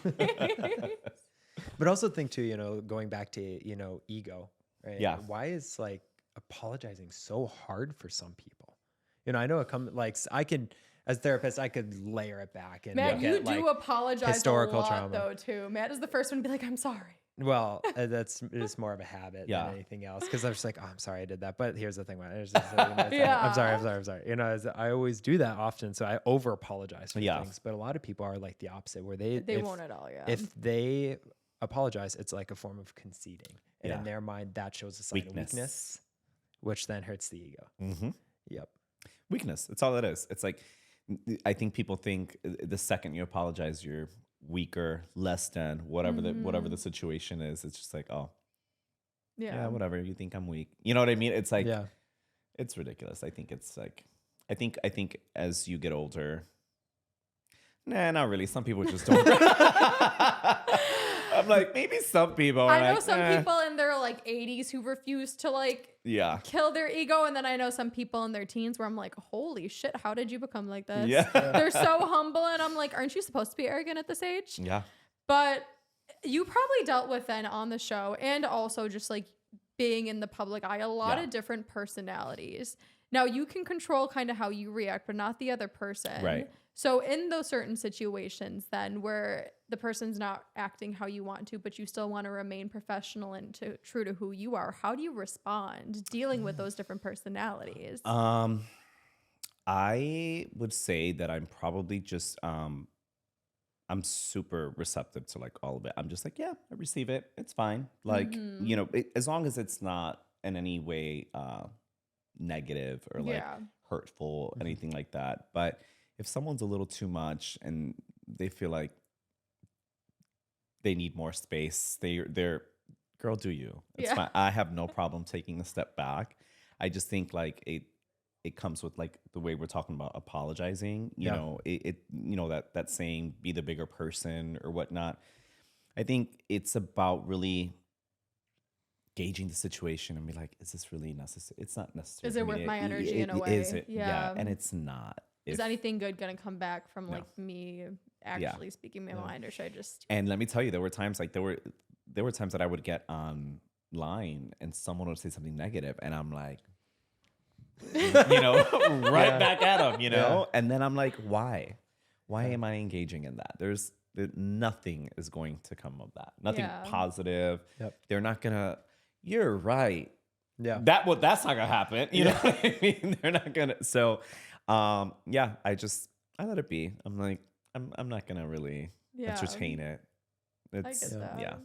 But also think too, going back to, ego, right? Yeah. Why is like apologizing so hard for some people? I know I can, as therapist, I could layer it back and Matt, look you at, do like, apologize historical a lot trauma. though too. Matt is the first one to be like, I'm sorry. Well, it's more of a habit than anything else. Cause I'm just like, oh, I'm sorry I did that. But here's the thing. I'm sorry. I always do that often. So I over apologize for things, but a lot of people are like the opposite where they won't at all. Yeah. If they apologize, it's like a form of conceding. And in their mind, that shows a sign of weakness, which then hurts the ego. Mm-hmm. Yep. Weakness. It's all it is. It's like, I think people think the second you apologize, you're weaker, less than whatever the situation is. It's just like, oh, yeah, whatever. You think I'm weak. You know what I mean? It's like, it's ridiculous. I think it's like, I think as you get older, not really. Some people just don't. I'm like, maybe some people. I know some people in their like 80s who refuse to like kill their ego, and then I know some people in their teens where I'm like, holy shit, how did you become like this? Yeah. They're so humble, and I'm like, aren't you supposed to be arrogant at this age? Yeah. But you probably dealt with then on the show, and also just like being in the public eye, a lot of different personalities. Now you can control kind of how you react, but not the other person. Right. So in those certain situations then where the person's not acting how you want to, but you still want to remain professional and true to who you are, how do you respond dealing with those different personalities? I would say that I'm probably just, I'm super receptive to like all of it. I'm just like, yeah, I receive it. It's fine. Like, as long as it's not in any way negative or like hurtful, anything like that. But if someone's a little too much and they feel like they need more space, they're girl, do you? It's fine. I have no problem taking a step back. I just think like it comes with like the way we're talking about apologizing. You know, that saying, be the bigger person or whatnot. I think it's about really gauging the situation and be like, is this really necessary? It's not necessary. Is it worth my energy in a way? Is it? Yeah. And it's not. Is anything good going to come back from like me actually speaking my mind, or should I just? And let me tell you, there were times like there were times that I would get online and someone would say something negative, and I'm like, right back at them, and then I'm like, why am I engaging in that? Nothing is going to come of that. Nothing positive. Yep. They're not gonna. You're right. Yeah. That's not gonna happen. You know what I mean? They're not gonna. So. I let it be. I'm like, I'm not gonna really entertain it. It's, I get that. Yeah.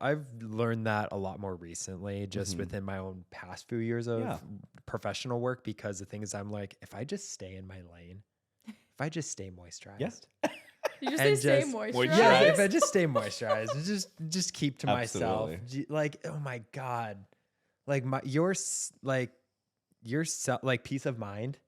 I've learned that a lot more recently, just within my own past few years of professional work, because the thing is, I'm like, if I just stay in my lane, if I just stay moisturized. You just stay moisturized? Yeah, if I just stay moisturized, just keep to myself. Like, oh my God. Like your peace of mind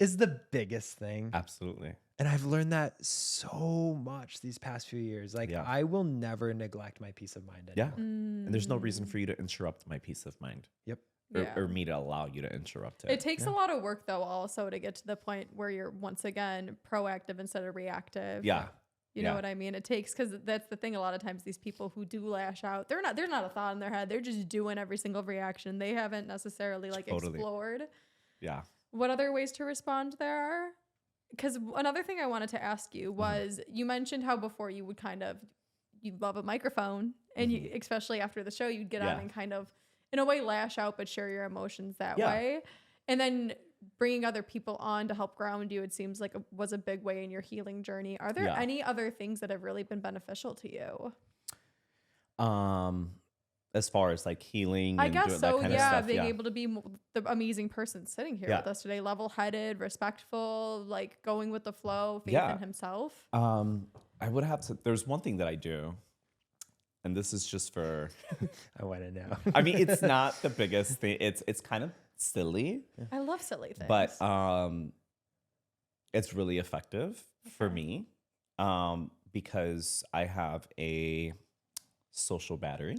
is the biggest thing. Absolutely. And I've learned that so much these past few years. Like, I will never neglect my peace of mind anymore. And there's no reason for you to interrupt my peace of mind. Yep. Or me to allow you to interrupt it. It takes a lot of work, though, also to get to the point where you're once again proactive instead of reactive. Yeah. You know what I mean? It takes, because that's the thing. A lot of times, these people who do lash out, they're not a thought in their head. They're just doing every single reaction. They haven't necessarily explored. Yeah. What other ways to respond there are? Because another thing I wanted to ask you was, you mentioned how before you would you love a microphone, and you, especially after the show, you'd get on and kind of, in a way, lash out, but share your emotions that way. And then bringing other people on to help ground you, it seems like was a big way in your healing journey. Are there any other things that have really been beneficial to you? As far as like healing, I and guess doing so. that kind of stuff, Being able to be the amazing person sitting here with us today, level-headed, respectful, like going with the flow, faith in himself. I would have to. There's one thing that I do, and this is just for. I want to know. I mean, it's not the biggest thing. It's kind of silly. I love silly things, but it's really effective for me because I have a social battery.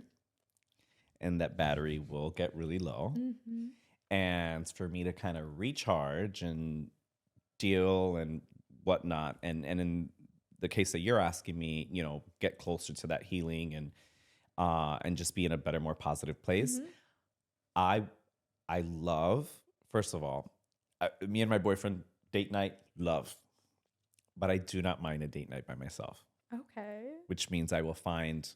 And that battery will get really low. And for me to kind of recharge and deal and whatnot. And in the case that you're asking me, get closer to that healing and just be in a better, more positive place. I love, first of all, me and my boyfriend, date night, love. But I do not mind a date night by myself. Okay. Which means I will find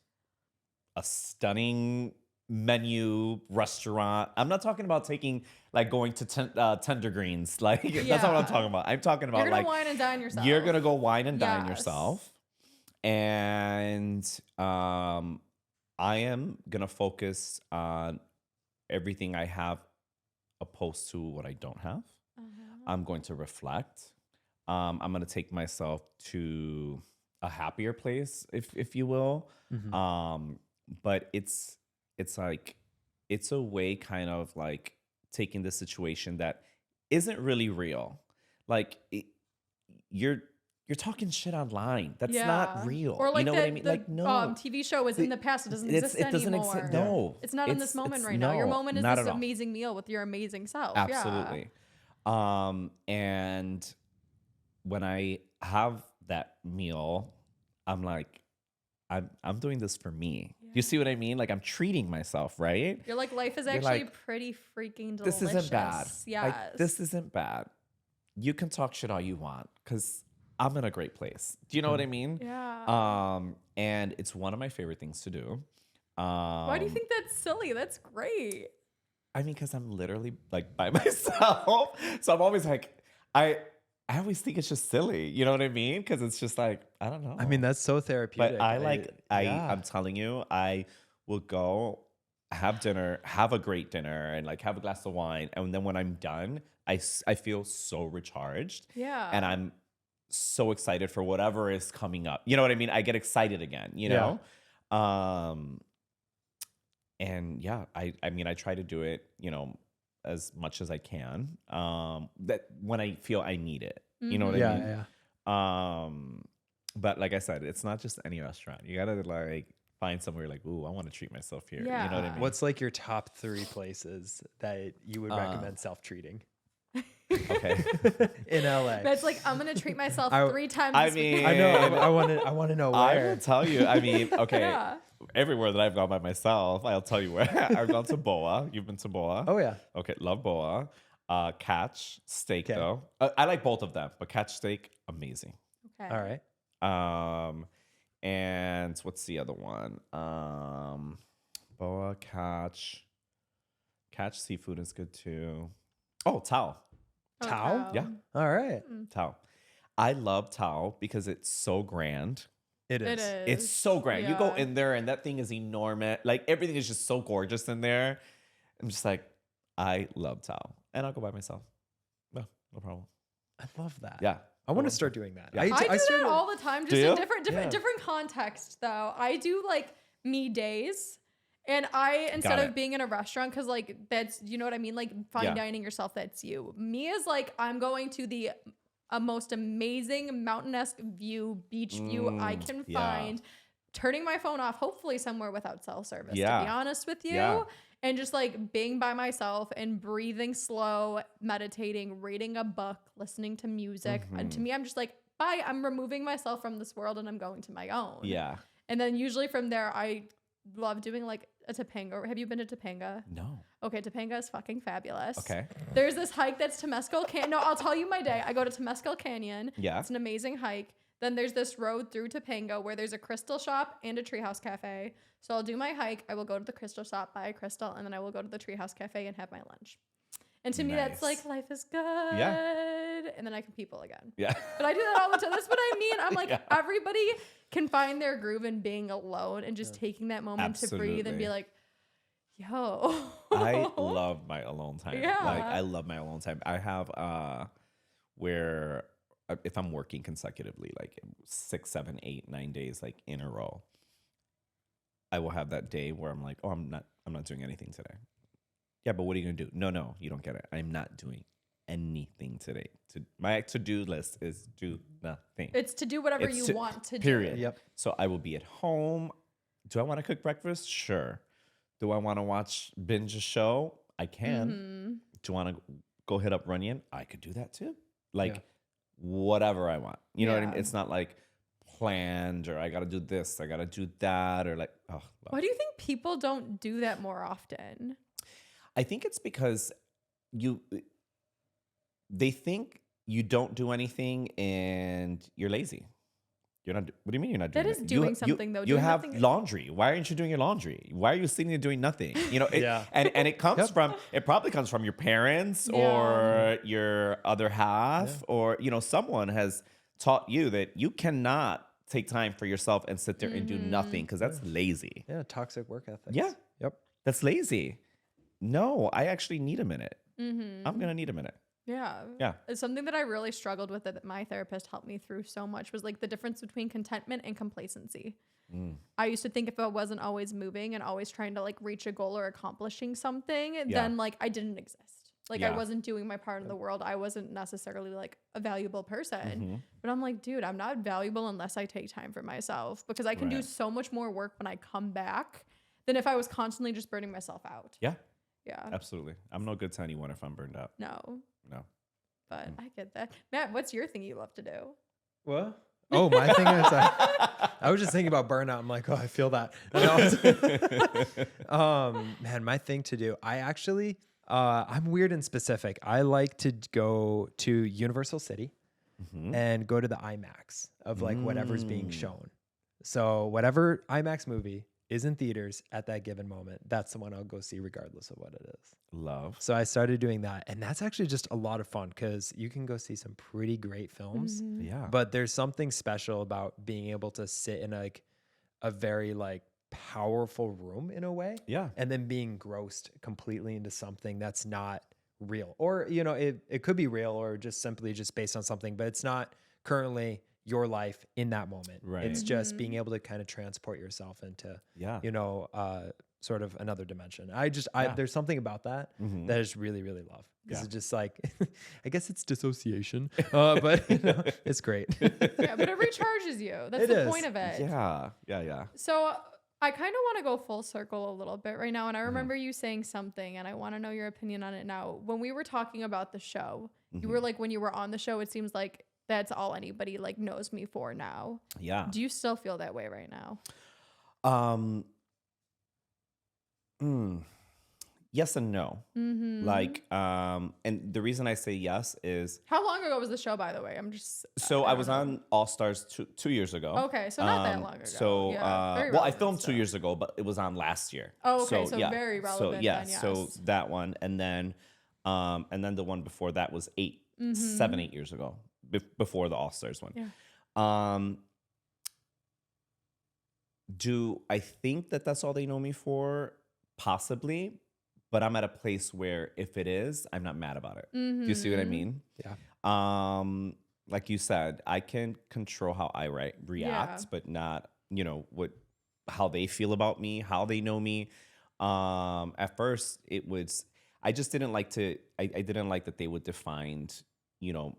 a stunning menu restaurant. I'm not talking about going to Tender Greens. Like that's not what I'm talking about. I'm talking about you're gonna wine and dine yourself. You're gonna go wine and dine yourself. And I am gonna focus on everything I have opposed to what I don't have. I'm going to reflect. I'm going to take myself to a happier place, if you will. But it's a way kind of like taking the situation that isn't really real. Like you're talking shit online. That's not real. Or like you know what I mean? Like no, TV show was in the past. It doesn't exist anymore. Doesn't exist. No, it's not in this moment right now. Your moment is this amazing meal with your amazing self. Absolutely. And when I have that meal, I'm like, I'm doing this for me. You see what I mean? Like I'm treating myself, right? You're like, life is actually pretty freaking delicious. This isn't bad. Yes. Like, this isn't bad. You can talk shit all you want because I'm in a great place. Do you know what I mean? Yeah. And it's one of my favorite things to do. Why do you think that's silly? That's great. I mean, because I'm literally like by myself. So I'm always like, I always think it's just silly. You know what I mean? Because it's just like, I don't know. I mean, that's so therapeutic. But I'm telling you, I will go have dinner, have a great dinner, and like have a glass of wine. And then when I'm done, I feel so recharged. Yeah. And I'm so excited for whatever is coming up. You know what I mean? I get excited again, you know? And yeah, I mean, I try to do it, as much as I can. That when I feel I need it, you know what I mean? Yeah. But like I said, it's not just any restaurant. You gotta like find somewhere like, ooh, I want to treat myself here. Yeah. You know what I mean? What's like your top 3 places that you would recommend self-treating? Okay. In LA. That's like, I'm going to treat myself 3 times I this mean, week. I know. I want to know where. I will tell you. I mean, okay. Yeah. Everywhere that I've gone by myself, I'll tell you where. I've gone to Boa. You've been to Boa? Oh, yeah. Okay, love Boa. Catch steak though. I like both of them, but catch steak, amazing. Okay. All right. And what's the other one? Boa, catch seafood is good too. Oh, Tao. Tao? Yeah. All right. Tao. I love Tao because it's so grand. It is. It's so grand. You go in there and that thing is enormous. Like everything is just so gorgeous in there. I'm just like, I love Tao. And I'll go by myself. No problem. I love that. Yeah. I want to start doing that. Yeah. I do that all the time, just in different context though. I do like me days. And instead of being in a restaurant, because like that's, you know what I mean? Like fine dining yourself, that's you. Me is like, I'm going to the most amazing mountain-esque view, beach view I can find, turning my phone off, hopefully somewhere without cell service, to be honest with you. And just like being by myself and breathing slow, meditating, reading a book, listening to music. And to me, I'm just like, bye, I'm removing myself from this world and I'm going to my own. Yeah. And then usually from there, I love doing like a Topanga. Have you been to Topanga? No. Okay, Topanga is fucking fabulous. Okay. There's this hike that's Temescal Canyon. No, I'll tell you my day. I go to Temescal Canyon. Yeah. It's an amazing hike. Then there's this road through Topanga where there's a crystal shop and a treehouse cafe. So I'll do my hike. I will go to the crystal shop, buy a crystal, and then I will go to the treehouse cafe and have my lunch. And to me, that's like, life is good. Yeah. And then I can people again. Yeah. But I do that all the time. That's what I mean. I'm like, everybody can find their groove in being alone and just taking that moment to breathe and be like, yo. I love my alone time. Yeah. Like, I love my alone time. I have where if I'm working consecutively, like 6, 7, 8, 9 days, like in a row, I will have that day where I'm like, oh, I'm not doing anything today. Yeah, but what are you gonna do? No, you don't get it. I'm not doing anything today. My to-do list is do nothing. It's to do whatever you want to do. Period. Yep. So I will be at home. Do I want to cook breakfast? Sure. Do I want to binge a show? I can. Do I want to go hit up Runyon? I could do that too. Like whatever I want. You know what I mean? It's not like planned, or I got to do this, I got to do that, or like, oh, Why do you think people don't do that more often? I think it's because they think you don't do anything and you're lazy. You're not. What do you mean you're not doing? That is it? doing something though. You Doing have nothing. laundry. Why aren't you doing your laundry? Why are you sitting there doing nothing? You know. Yeah. And it comes from. It probably comes from your parents or your other half, or someone has taught you that you cannot take time for yourself and sit there and do nothing because that's lazy. Yeah, toxic work ethics. Yeah. Yep. That's lazy. No, I actually need a minute. I'm gonna need a minute. Yeah. It's something that I really struggled with that my therapist helped me through so much was like the difference between contentment and complacency. I used to think if I wasn't always moving and always trying to like reach a goal or accomplishing something, then like I didn't exist. Like I wasn't doing my part in the world. I wasn't necessarily like a valuable person. But I'm like, dude, I'm not valuable unless I take time for myself because I can do so much more work when I come back than if I was constantly just burning myself out. Yeah. Yeah. Absolutely. I'm no good to anyone if I'm burned out. No. But I get that. Matt, what's your thing you love to do? What? Oh, my thing is, I was just thinking about burnout. I'm like, oh, I feel that. Man, my thing to do. I actually, I'm weird and specific. I like to go to Universal City and go to the IMAX of like whatever's being shown. So whatever IMAX movie is in theaters at that given moment, that's the one I'll go see regardless of what it is. Love. So I started doing that, and that's actually just a lot of fun because you can go see some pretty great films. Yeah. But there's something special about being able to sit in like a very like powerful room in a way. Yeah. And then being engrossed completely into something that's not real. Or, it could be real or just simply just based on something, but it's not currently your life in that moment. Right. It's just being able to kind of transport yourself into, sort of another dimension. There's something about that that I just really, really love. Because it's just like, I guess it's dissociation, but it's great. Yeah, but it recharges you. That's the point of it. Yeah. So I kind of want to go full circle a little bit right now. And I remember you saying something, and I want to know your opinion on it now. When we were talking about the show, you were like, when you were on the show, it seems like that's all anybody like knows me for now. Yeah. Do you still feel that way right now? Yes and no. Like, and the reason I say yes is... How long ago was the show, by the way? So I was on All Stars 2 years ago. Okay, so not that long ago. So, very well, I filmed still. 2 years ago, but it was on last year. Oh, okay, so very relevant. So, yeah, then, yes. so that one. And then the one before that was 7, 8 years ago, before the All Stars one. Yeah. Do I think that that's all they know me for? Possibly. But I'm at a place where if it is, I'm not mad about it. Do you see what I mean? Yeah. Like you said, I can control how I react, but not, how they feel about me, how they know me. At first, I just didn't like I didn't like that they would define,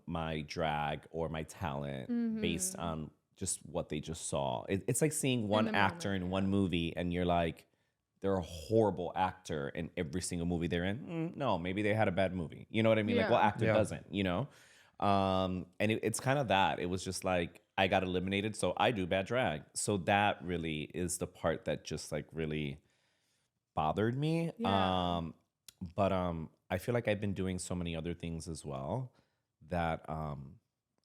my drag or my talent based on just what they just saw. It's like seeing one actor in one movie and you're like, they're a horrible actor in every single movie they're in. No, maybe they had a bad movie. You know what I mean? Like, what actor doesn't, And it's kind of that. It was just like, I got eliminated, so I do bad drag. So that really is the part that just like really bothered me. Yeah. But I feel like I've been doing so many other things as well that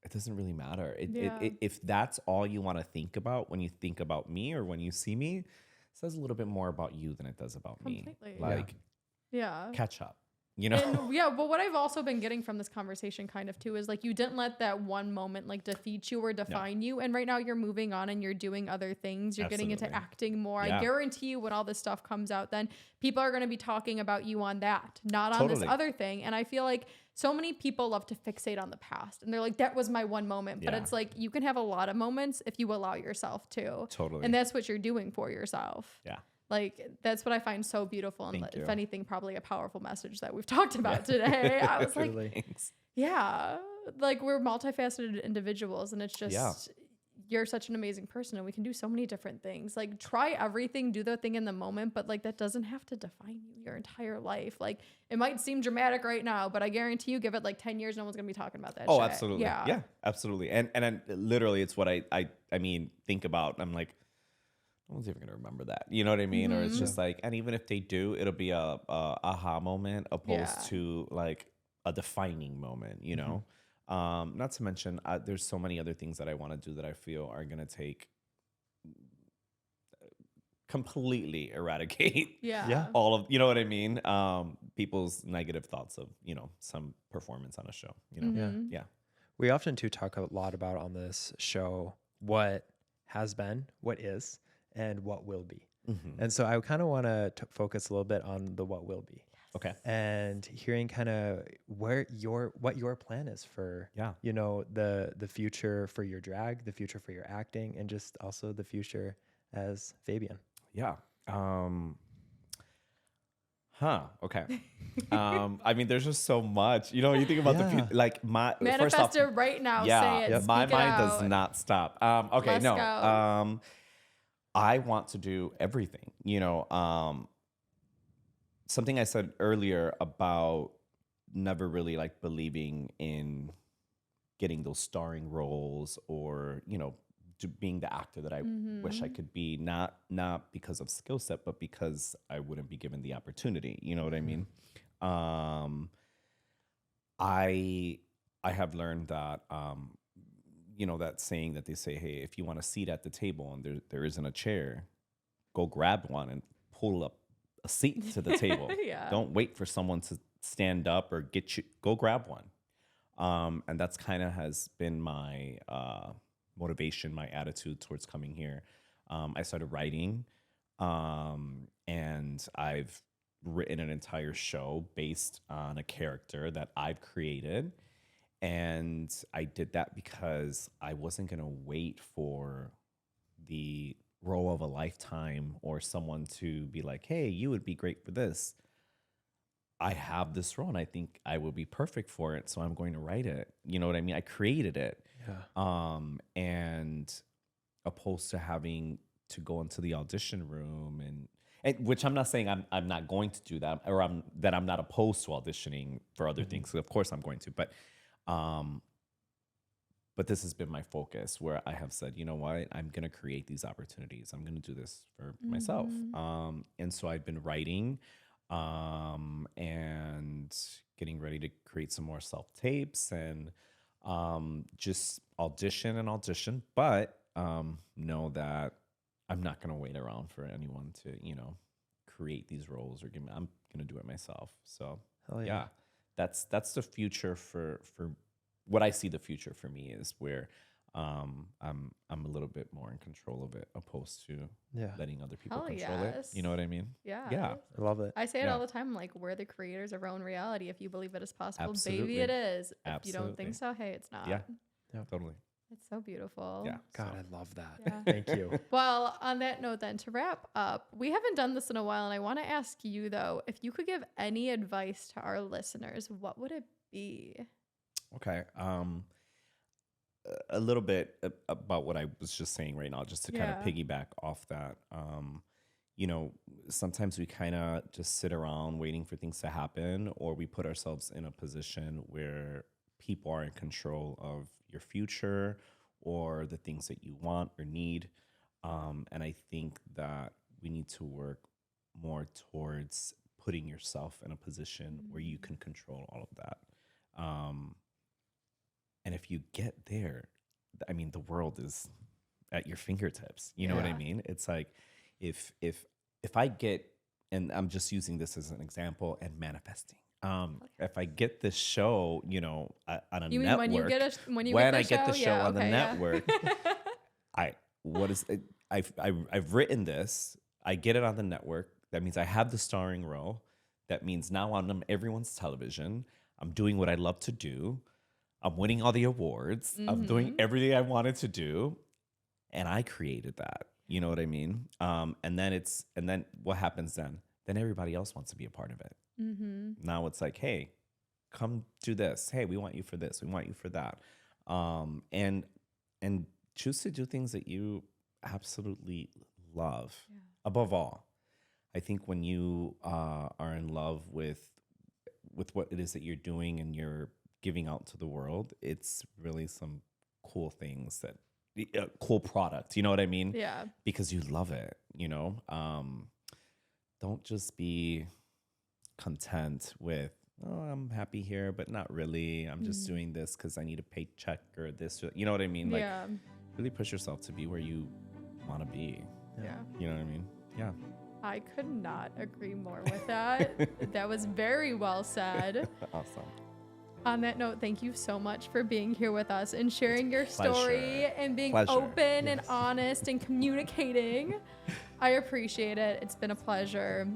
it doesn't really matter. If that's all you want to think about when you think about me or when you see me, says a little bit more about you than it does about me. Like, catch up, And but what I've also been getting from this conversation kind of too is like, you didn't let that one moment like defeat you or define you. And right now you're moving on and you're doing other things. You're getting into acting more. I guarantee you when all this stuff comes out, then people are going to be talking about you on that, not on this other thing. And I feel like so many people love to fixate on the past and they're like, that was my one moment. But it's like, you can have a lot of moments if you allow yourself to. Totally. And that's what you're doing for yourself. Yeah. Like, that's what I find so beautiful. And if anything, probably a powerful message that we've talked about today. I was like, like we're multifaceted individuals and it's just, you're such an amazing person and we can do so many different things. Like try everything, do the thing in the moment, but like that doesn't have to define you your entire life. Like it might seem dramatic right now, but I guarantee you give it like 10 years, no one's gonna be talking about that Oh, shit. absolutely. Yeah, absolutely. And literally it's what I mean, think about. I'm like, no one's even gonna remember that. You know what I mean? Or it's just like, and even if they do, it'll be a aha moment opposed to like a defining moment, you know? Not to mention, there's so many other things that I want to do that I feel are going to take completely eradicate all of, you know what I mean? People's negative thoughts of, you know, some performance on a show, you know? Yeah. We often too talk a lot about on this show what has been, what is, and what will be. And so I kind of want to focus a little bit on the what will be. Okay. And hearing kind of what your plan is for, you know, the future for your drag, the future for your acting, and just also the future as Fabian. Yeah. Okay. I mean, there's just so much, you know, you think about the future, like manifest it right now. Say it. My mind does not stop. Okay. Let's go. I want to do everything, you know, something I said earlier about never really like believing in getting those starring roles or, you know, being the actor that I wish I could be, not because of skill set, but because I wouldn't be given the opportunity. You know what I mean? I have learned that, you know, that saying that they say, hey, if you want a seat at the table and there isn't a chair, go grab one and pull up a seat to the table. Don't wait for someone to stand up or go grab one. And that's kind of has been my motivation, my attitude towards coming here. I started writing, and I've written an entire show based on a character that I've created. And I did that because I wasn't going to wait for the role of a lifetime or someone to be like, hey, you would be great for this. I have this role and I think I would be perfect for it, so I'm going to write it. You know what I mean? I created it. And opposed to having to go into the audition room and which I'm not saying I'm not going to do that, or I'm not opposed to auditioning for other things. So of course I'm going to, but this has been my focus where I have said, you know what, I'm going to create these opportunities. I'm going to do this for myself. And so I've been writing and getting ready to create some more self-tapes and just audition, but know that I'm not going to wait around for anyone to, you know, create these roles or I'm going to do it myself. So that's the future for what I see. The future for me is where I'm a little bit more in control of it, opposed to letting other people control it. You know what I mean? Yeah. I love it. I say it all the time, like, we're the creators of our own reality. If you believe it is possible, Absolutely. baby, it is. If Absolutely. you don't think so, hey, it's not. Yeah, totally. It's so beautiful. Yeah. God, I love that. Yeah. Thank you. Well, on that note then, to wrap up, we haven't done this in a while, and I want to ask you, though, if you could give any advice to our listeners, what would it be? Okay. A little bit about what I was just saying right now, just to kind of piggyback off that. You know, sometimes we kind of just sit around waiting for things to happen, or we put ourselves in a position where people are in control of your future or the things that you want or need. And I think that we need to work more towards putting yourself in a position where you can control all of that. And if you get there, I mean, the world is at your fingertips. You know what I mean? It's like if I get, and I'm just using this as an example and manifesting. If I get this show, you know, on a you network, mean when I get the show on the network, I've written this. I get it on the network. That means I have the starring role. That means now I'm on everyone's television. I'm doing what I love to do. I'm winning all the awards. I'm doing everything I wanted to do, and I created that. You know what I mean? And then what happens then? Then everybody else wants to be a part of it. Now it's like, hey, come do this. Hey, we want you for this. We want you for that. And choose to do things that you absolutely love. Above all, I think when you are in love with what it is that you're doing and you're giving out to the world, it's really some cool things that cool product. You know what I mean? Yeah. Because you love it. Don't just be content with, oh, I'm happy here, but not really. I'm just doing this because I need a paycheck or this. You know what I mean? Like, really push yourself to be where you want to be. Yeah. You know what I mean? Yeah. I could not agree more with that. That was very well said. Awesome. On that note, thank you so much for being here with us and sharing your story and being open and honest and communicating. I appreciate it. It's been a pleasure.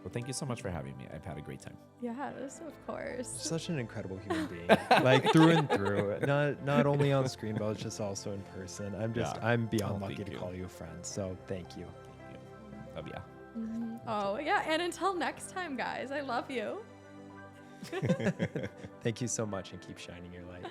Well, thank you so much for having me. I've had a great time. Yes, of course. Such an incredible human being, like through and through. Not only on screen, but just also in person. I'm beyond lucky to call you a friend. So thank you. Thank you. Love ya. Oh yeah, and until next time, guys. I love you. Thank you so much, and keep shining your light.